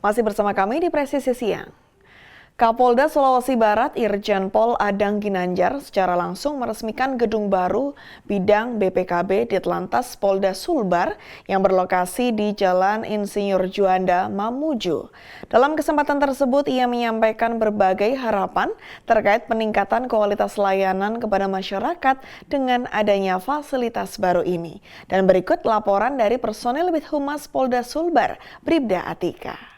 Masih bersama kami di Presisi Siang. Kapolda Sulawesi Barat Irjen Pol Adang Ginanjar secara langsung meresmikan gedung baru bidang BPKB Ditlantas Polda Sulbar yang berlokasi di Jalan Insinyur Juanda, Mamuju. Dalam kesempatan tersebut, ia menyampaikan berbagai harapan terkait peningkatan kualitas layanan kepada masyarakat dengan adanya fasilitas baru ini. Dan berikut laporan dari personel Bithumas Polda Sulbar, Bribda Atika.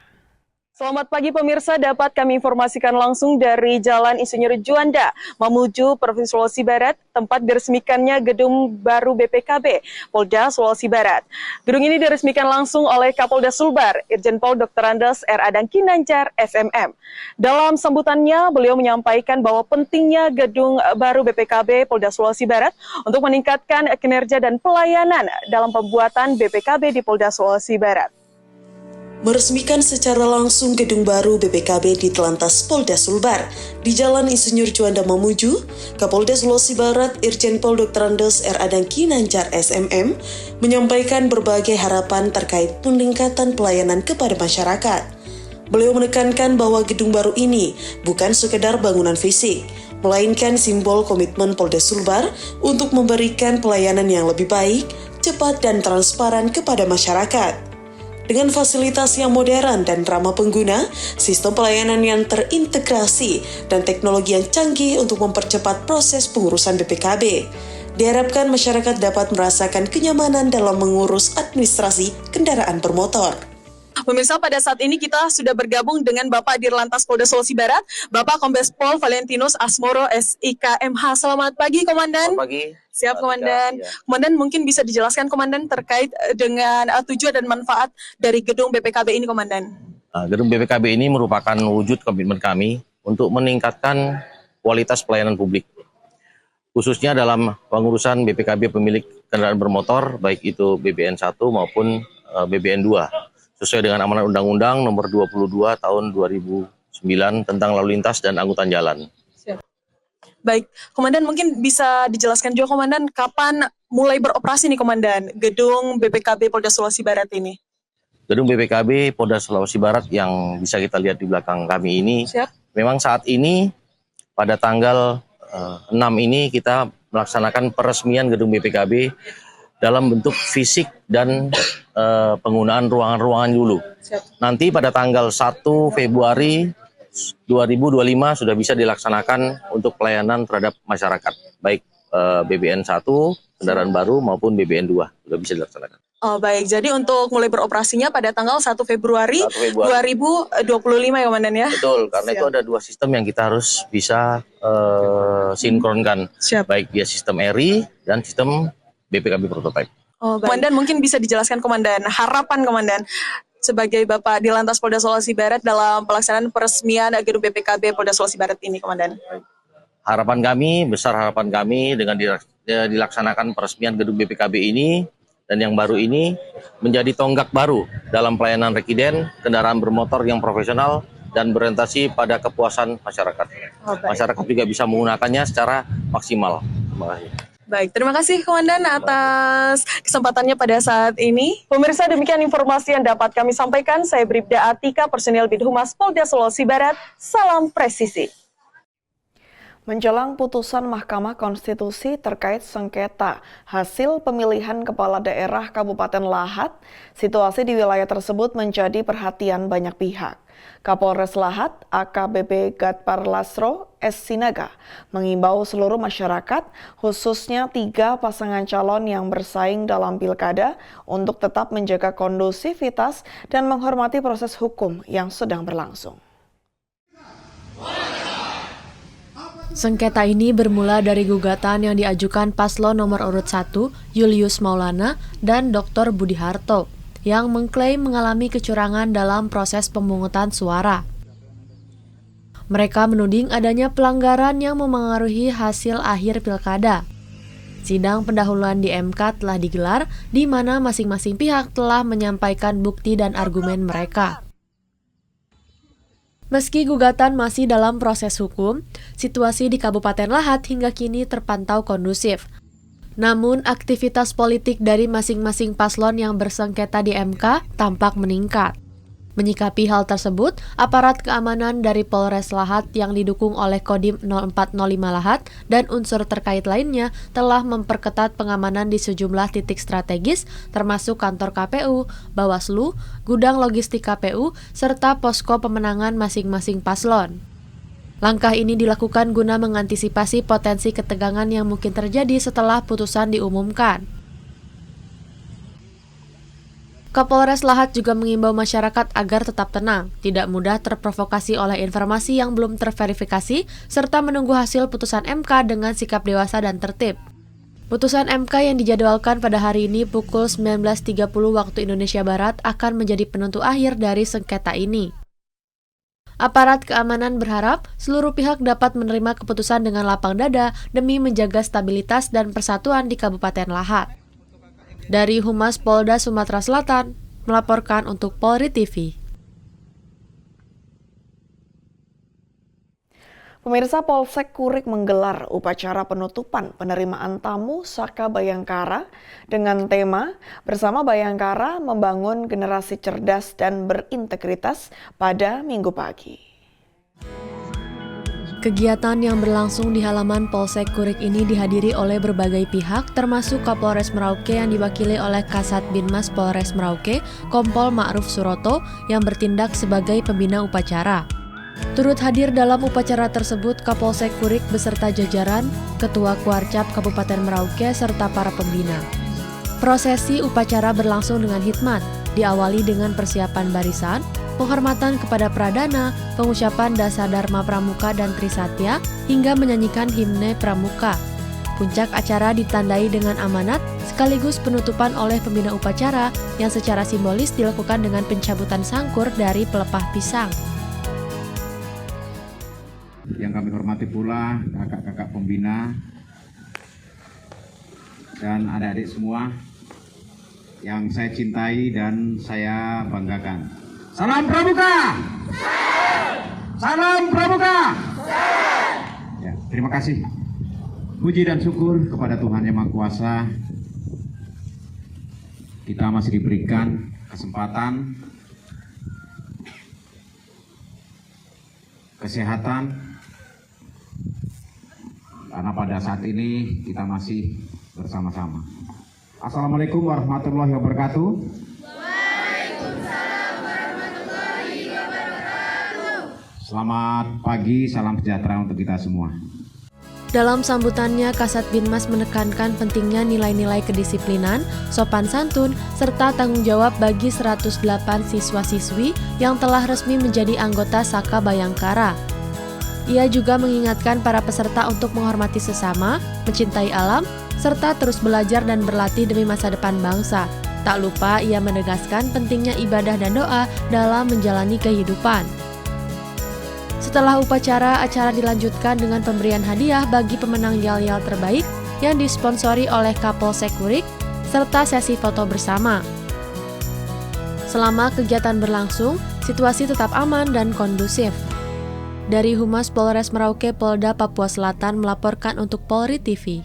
Selamat pagi pemirsa, dapat kami informasikan langsung dari Jalan Insinyur Juanda, Mamuju, Provinsi Sulawesi Barat, tempat diresmikannya gedung baru BPKB, Polda Sulawesi Barat. Gedung ini diresmikan langsung oleh Kapolda Sulbar, Irjen Pol Dr. Andes R. Adang Ginanjar, SMM. Dalam sambutannya, beliau menyampaikan bahwa pentingnya gedung baru BPKB Polda Sulawesi Barat untuk meningkatkan kinerja dan pelayanan dalam pembuatan BPKB di Polda Sulawesi Barat. Meresmikan secara langsung gedung baru BPKB di Telantas Polda Sulbar di Jalan Insinyur Juanda Mamuju, Kapolda Sulawesi Barat Irjen Pol Dr. Andes R. Adang Ginanjar SMM menyampaikan berbagai harapan terkait peningkatan pelayanan kepada masyarakat. Beliau menekankan bahwa gedung baru ini bukan sekedar bangunan fisik, melainkan simbol komitmen Polda Sulbar untuk memberikan pelayanan yang lebih baik, cepat dan transparan kepada masyarakat. Dengan fasilitas yang modern dan ramah pengguna, sistem pelayanan yang terintegrasi, dan teknologi yang canggih untuk mempercepat proses pengurusan BPKB, diharapkan masyarakat dapat merasakan kenyamanan dalam mengurus administrasi kendaraan bermotor. Pemirsa, pada saat ini kita sudah bergabung dengan Bapak Dirlantas Polda Sulawesi Barat, Bapak Kombes Pol Valentinus Asmoro SIKMH. Selamat pagi, Komandan. Selamat pagi. Siap, Komandan. Ya. Komandan, mungkin bisa dijelaskan, Komandan, terkait dengan tujuan dan manfaat dari gedung BPKB ini, Komandan. Gedung BPKB ini merupakan wujud komitmen kami untuk meningkatkan kualitas pelayanan publik, khususnya dalam pengurusan BPKB pemilik kendaraan bermotor, baik itu BBN 1 maupun BBN 2, sesuai dengan amanat Undang-Undang Nomor 22 Tahun 2009 tentang lalu lintas dan angkutan jalan. Baik, Komandan, mungkin bisa dijelaskan juga, Komandan, kapan mulai beroperasi nih, Komandan, gedung BPKB Polda Sulawesi Barat ini? Gedung BPKB Polda Sulawesi Barat yang bisa kita lihat di belakang kami ini, memang saat ini pada tanggal 6 ini kita melaksanakan peresmian gedung BPKB dalam bentuk fisik dan penggunaan ruangan-ruangan dulu. Nanti pada tanggal 1 Februari 2025 sudah bisa dilaksanakan untuk pelayanan terhadap masyarakat, baik BBN 1, kendaraan baru maupun BBN 2 sudah bisa dilaksanakan. Oh baik, jadi untuk mulai beroperasinya pada tanggal 1 Februari 2025 ya, Komandan ya? Betul, karena itu ada dua sistem yang kita harus bisa sinkronkan, baik dia sistem ERI dan sistem BPKB prototype. Oh, Komandan, mungkin bisa dijelaskan, Komandan, harapan Komandan sebagai Bapak Dirlantas Polda Sulawesi Barat dalam pelaksanaan peresmian gedung BPKB Polda Sulawesi Barat ini, Komandan. Harapan kami, besar harapan kami dengan dilaksanakan peresmian gedung BPKB ini dan yang baru ini menjadi tonggak baru dalam pelayanan rekiden, kendaraan bermotor yang profesional dan berorientasi pada kepuasan masyarakat. Masyarakat juga bisa menggunakannya secara maksimal. Terima kasih. Baik, terima kasih Komandan atas kesempatannya pada saat ini. Pemirsa, demikian informasi yang dapat kami sampaikan. Saya Bribda Atika, personil Bithumas Polda Sulawesi Barat. Salam presisi. Menjelang putusan Mahkamah Konstitusi terkait sengketa hasil pemilihan kepala daerah Kabupaten Lahat, situasi di wilayah tersebut menjadi perhatian banyak pihak. Kapolres Lahat, AKBP Gatpar Lasro S. Sinaga, mengimbau seluruh masyarakat, khususnya 3 pasangan calon yang bersaing dalam pilkada, untuk tetap menjaga kondusivitas dan menghormati proses hukum yang sedang berlangsung. Sengketa ini bermula dari gugatan yang diajukan paslon nomor urut 1, Julius Maulana, dan Dr. Budi Harto, yang mengklaim mengalami kecurangan dalam proses pemungutan suara. Mereka menuding adanya pelanggaran yang memengaruhi hasil akhir pilkada. Sidang pendahuluan di MK telah digelar, di mana masing-masing pihak telah menyampaikan bukti dan argumen mereka. Meski gugatan masih dalam proses hukum, situasi di Kabupaten Lahat hingga kini terpantau kondusif. Namun, aktivitas politik dari masing-masing paslon yang bersengketa di MK tampak meningkat. Menyikapi hal tersebut, aparat keamanan dari Polres Lahat yang didukung oleh Kodim 0405 Lahat dan unsur terkait lainnya telah memperketat pengamanan di sejumlah titik strategis termasuk kantor KPU, Bawaslu, gudang logistik KPU, serta posko pemenangan masing-masing paslon. Langkah ini dilakukan guna mengantisipasi potensi ketegangan yang mungkin terjadi setelah putusan diumumkan. Kapolres Lahat juga mengimbau masyarakat agar tetap tenang, tidak mudah terprovokasi oleh informasi yang belum terverifikasi, serta menunggu hasil putusan MK dengan sikap dewasa dan tertib. Putusan MK yang dijadwalkan pada hari ini pukul 19.30 waktu Indonesia Barat akan menjadi penentu akhir dari sengketa ini. Aparat keamanan berharap seluruh pihak dapat menerima keputusan dengan lapang dada demi menjaga stabilitas dan persatuan di Kabupaten Lahat. Dari Humas Polda Sumatera Selatan, melaporkan untuk Polri TV. Pemirsa, Polsek Kurik menggelar upacara penutupan penerimaan tamu Saka Bayangkara dengan tema Bersama Bayangkara Membangun Generasi Cerdas dan Berintegritas pada Minggu pagi. Kegiatan yang berlangsung di halaman Polsek Kurik ini dihadiri oleh berbagai pihak, termasuk Kapolres Merauke yang diwakili oleh Kasat Binmas Polres Merauke, Kompol Ma'ruf Suroto, yang bertindak sebagai pembina upacara. Turut hadir dalam upacara tersebut Kapolsek Kurik beserta jajaran, Ketua Kuarcap Kabupaten Merauke, serta para pembina. Prosesi upacara berlangsung dengan hikmat, diawali dengan persiapan barisan, penghormatan kepada Pradana, pengucapan Dasa Dharma Pramuka dan Trisatya, hingga menyanyikan himne Pramuka. Puncak acara ditandai dengan amanat, sekaligus penutupan oleh pembina upacara yang secara simbolis dilakukan dengan pencabutan sangkur dari pelepah pisang. Yang kami hormati pula kakak-kakak pembina dan adik-adik semua yang saya cintai dan saya banggakan. Salam Pramuka! Salam Pramuka! Ya, terima kasih. Puji dan syukur kepada Tuhan Yang Maha Kuasa. Kita masih diberikan kesempatan, kesehatan, karena pada saat ini kita masih bersama-sama. Assalamualaikum warahmatullahi wabarakatuh. Selamat pagi, salam sejahtera untuk kita semua. Dalam sambutannya, Kasat Binmas menekankan pentingnya nilai-nilai kedisiplinan, sopan santun, serta tanggung jawab bagi 108 siswa-siswi yang telah resmi menjadi anggota Saka Bayangkara. Ia juga mengingatkan para peserta untuk menghormati sesama, mencintai alam, serta terus belajar dan berlatih demi masa depan bangsa. Tak lupa, ia menegaskan pentingnya ibadah dan doa dalam menjalani kehidupan. Setelah upacara, acara dilanjutkan dengan pemberian hadiah bagi pemenang yel-yel terbaik yang disponsori oleh Kapolsek Kurik, serta sesi foto bersama. Selama kegiatan berlangsung, situasi tetap aman dan kondusif. Dari Humas Polres Merauke, Polda Papua Selatan melaporkan untuk Polri TV.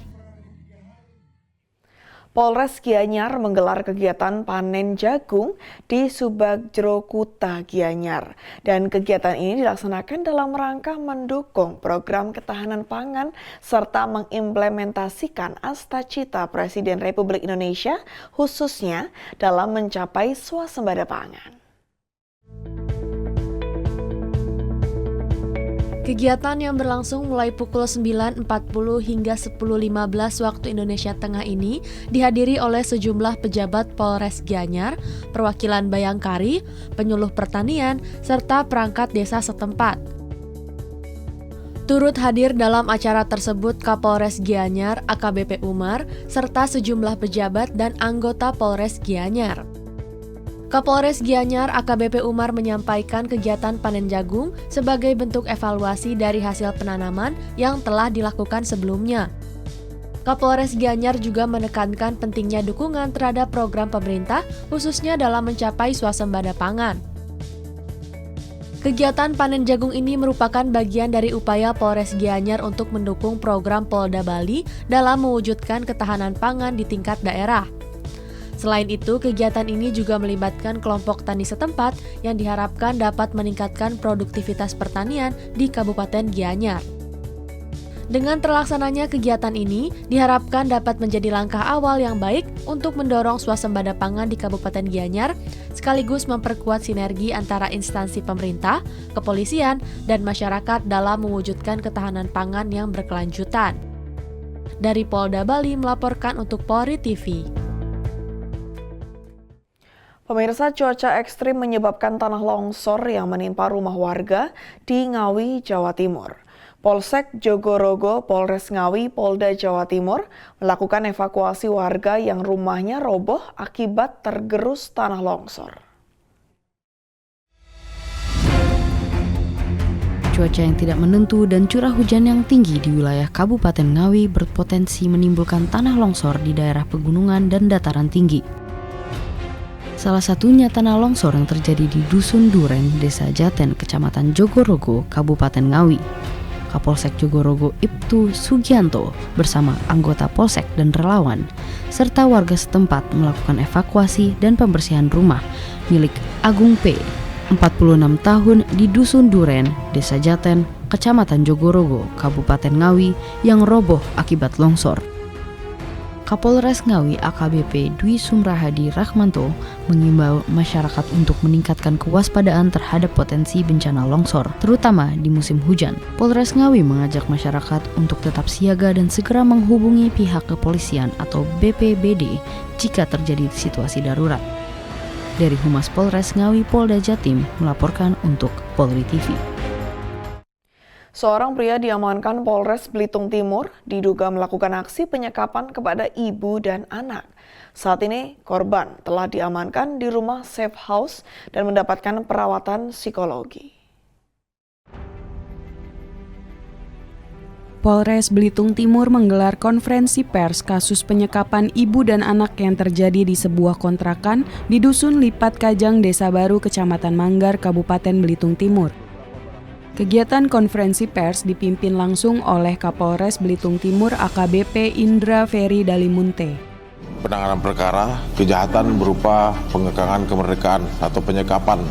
Polres Gianyar menggelar kegiatan panen jagung di Subagjo Kuta Gianyar. Dan kegiatan ini dilaksanakan dalam rangka mendukung program ketahanan pangan serta mengimplementasikan Astacita Presiden Republik Indonesia khususnya dalam mencapai swasembada pangan. Kegiatan yang berlangsung mulai pukul 9.40 hingga 10.15 waktu Indonesia Tengah ini dihadiri oleh sejumlah pejabat Polres Gianyar, perwakilan Bayangkari, penyuluh pertanian, serta perangkat desa setempat. Turut hadir dalam acara tersebut Kapolres Gianyar, AKBP Umar, serta sejumlah pejabat dan anggota Polres Gianyar. Kapolres Gianyar AKBP Umar menyampaikan kegiatan panen jagung sebagai bentuk evaluasi dari hasil penanaman yang telah dilakukan sebelumnya. Kapolres Gianyar juga menekankan pentingnya dukungan terhadap program pemerintah khususnya dalam mencapai swasembada pangan. Kegiatan panen jagung ini merupakan bagian dari upaya Polres Gianyar untuk mendukung program Polda Bali dalam mewujudkan ketahanan pangan di tingkat daerah. Selain itu, kegiatan ini juga melibatkan kelompok tani setempat yang diharapkan dapat meningkatkan produktivitas pertanian di Kabupaten Gianyar. Dengan terlaksananya kegiatan ini, diharapkan dapat menjadi langkah awal yang baik untuk mendorong swasembada pangan di Kabupaten Gianyar, sekaligus memperkuat sinergi antara instansi pemerintah, kepolisian, dan masyarakat dalam mewujudkan ketahanan pangan yang berkelanjutan. Dari Polda Bali melaporkan untuk Polri TV. Pemirsa, cuaca ekstrim menyebabkan tanah longsor yang menimpa rumah warga di Ngawi, Jawa Timur. Polsek Jogorogo, Polres Ngawi, Polda Jawa Timur melakukan evakuasi warga yang rumahnya roboh akibat tergerus tanah longsor. Cuaca yang tidak menentu dan curah hujan yang tinggi di wilayah Kabupaten Ngawi berpotensi menimbulkan tanah longsor di daerah pegunungan dan dataran tinggi. Salah satunya tanah longsor yang terjadi di Dusun Duren, Desa Jaten, Kecamatan Jogorogo, Kabupaten Ngawi. Kapolsek Jogorogo Ibtu Sugianto bersama anggota Polsek dan relawan, serta warga setempat melakukan evakuasi dan pembersihan rumah milik Agung P, 46 tahun di Dusun Duren, Desa Jaten, Kecamatan Jogorogo, Kabupaten Ngawi yang roboh akibat longsor. Kapolres Ngawi AKBP Dwi Sumrahadi Rahmanto mengimbau masyarakat untuk meningkatkan kewaspadaan terhadap potensi bencana longsor, terutama di musim hujan. Polres Ngawi mengajak masyarakat untuk tetap siaga dan segera menghubungi pihak kepolisian atau BPBD jika terjadi situasi darurat. Dari Humas Polres Ngawi Polda Jatim melaporkan untuk Polri TV. Seorang pria diamankan Polres Belitung Timur diduga melakukan aksi penyekapan kepada ibu dan anak. Saat ini korban telah diamankan di rumah safe house dan mendapatkan perawatan psikologi. Polres Belitung Timur menggelar konferensi pers kasus penyekapan ibu dan anak yang terjadi di sebuah kontrakan di Dusun Lipat Kajang, Desa Baru, Kecamatan Manggar, Kabupaten Belitung Timur. Kegiatan konferensi pers dipimpin langsung oleh Kapolres Belitung Timur AKBP Indra Ferry Dalimunte. Penanganan perkara kejahatan berupa pengekangan kemerdekaan atau penyekapan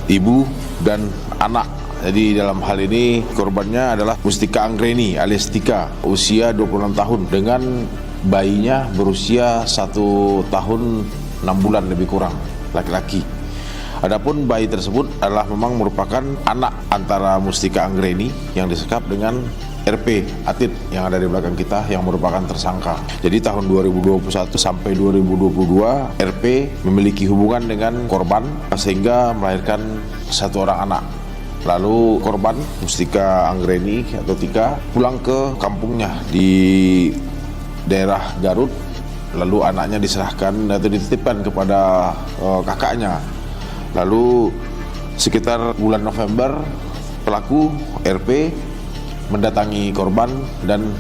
ibu dan anak. Jadi dalam hal ini korbannya adalah Mustika Anggreni alias Tika, usia 26 tahun dengan bayinya berusia 1 tahun 6 bulan lebih kurang, laki-laki. Adapun bayi tersebut adalah memang merupakan anak antara Mustika Anggreni yang disekap dengan RP Atit yang ada di belakang kita yang merupakan tersangka. Jadi tahun 2021 sampai 2022 RP memiliki hubungan dengan korban sehingga melahirkan 1 orang anak. Lalu korban Mustika Anggreni atau Tika pulang ke kampungnya di daerah Garut. Lalu anaknya diserahkan atau dititipkan kepada kakaknya. Lalu sekitar bulan November pelaku RP mendatangi korban dan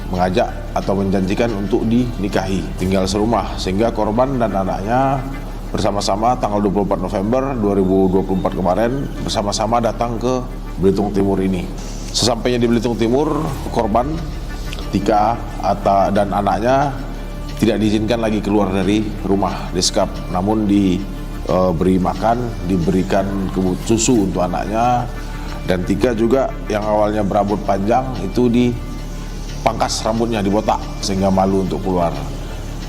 mengajak atau menjanjikan untuk dinikahi, tinggal serumah, sehingga korban dan anaknya bersama-sama tanggal 24 November 2024 kemarin bersama-sama datang ke Belitung Timur ini. Sesampainya di Belitung Timur, korban Tika dan anaknya tidak diizinkan lagi keluar dari rumah disekap, namun diberi makan, diberikan susu untuk anaknya, dan Tika juga yang awalnya berambut panjang itu dipangkas rambutnya, dibotak sehingga malu untuk keluar.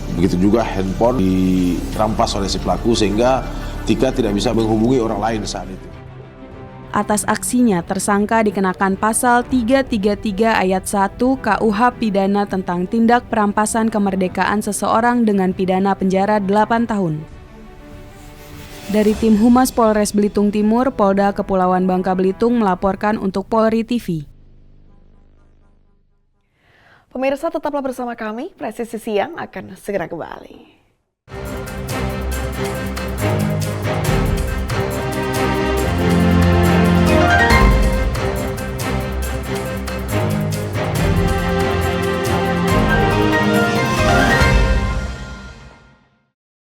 Begitu juga handphone dirampas oleh si pelaku sehingga Tika tidak bisa menghubungi orang lain saat itu. Atas aksinya, tersangka dikenakan pasal 333 ayat 1 KUH pidana tentang tindak perampasan kemerdekaan seseorang dengan pidana penjara 8 tahun. Dari tim Humas Polres Belitung Timur, Polda Kepulauan Bangka Belitung melaporkan untuk Polri TV. Pemirsa, tetaplah bersama kami, Presisi Siang akan segera kembali.